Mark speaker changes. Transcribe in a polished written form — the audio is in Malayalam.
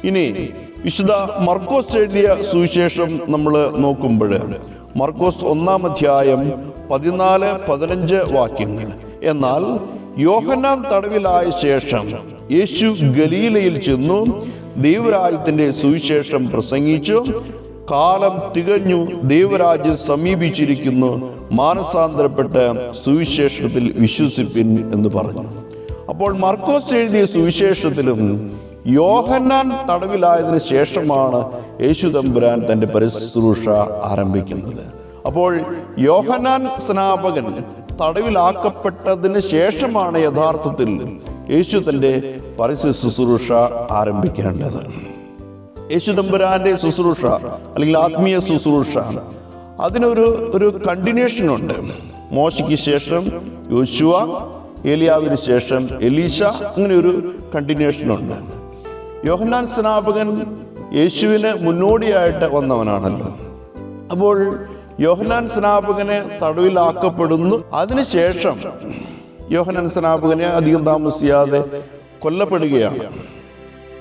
Speaker 1: ഇനി വിശുദ്ധ മർക്കോസ് എഴുതിയ സുവിശേഷം നമ്മൾ നോക്കുമ്പോൾ മർക്കോസ് 1-ാം അധ്യായം 14-15 വാക്യങ്ങൾ. എന്നാൽ യോഹന്നാൻ തടവിലായ ശേഷം യേശു ഗലീലയിൽ ചെന്നു ദൈവരാജ്യത്തിന്റെ സുവിശേഷം പ്രസംഗിച്ചു. കാലം തികഞ്ഞു, ദൈവരാജ്യം സമീപിച്ചിരിക്കുന്നു, മാനസാന്തരപ്പെട്ട് സുവിശേഷത്തിൽ വിശ്വസിപ്പിൻ എന്ന് പറഞ്ഞു. അപ്പോൾ മർക്കോസ് എഴുതിയ സുവിശേഷത്തിലും യോഹന്നാൻ തടവിലായതിനു ശേഷമാണ് യേശു തമ്പുരാൻ തന്റെ പരിശുശ്രൂഷ ആരംഭിക്കുന്നത്. അപ്പോൾ യോഹന്നാൻ സ്നാപകൻ തടവിലാക്കപ്പെട്ടതിന് ശേഷമാണ് യഥാർത്ഥത്തിൽ യേശു തന്റെ പരിശുശ്രൂഷ ആരംഭിക്കേണ്ടത്. യേശു തമ്പുരാന്റെ ശുശ്രൂഷ അല്ലെങ്കിൽ ആത്മീയ ശുശ്രൂഷ അതിനൊരു കണ്ടിന്യൂഷനുണ്ട്. മോശയ്ക്ക് ശേഷം യോശുവ, ഏലിയാവിന് ശേഷം എലീശ, അങ്ങനെ ഒരു കണ്ടിന്യൂഷനുണ്ട്. യോഹന്നാൻ സ്നാപകൻ യേശുവിന് മുന്നോടിയായിട്ട് വന്നവനാണല്ലോ. അപ്പോൾ യോഹന്നാൻ സ്നാപകനെ തടവിലാക്കപ്പെടുന്നു. അതിനുശേഷം യോഹന്നാൻ സ്നാപകനെ അധികം താമസിയാതെ കൊല്ലപ്പെടുകയാണ്.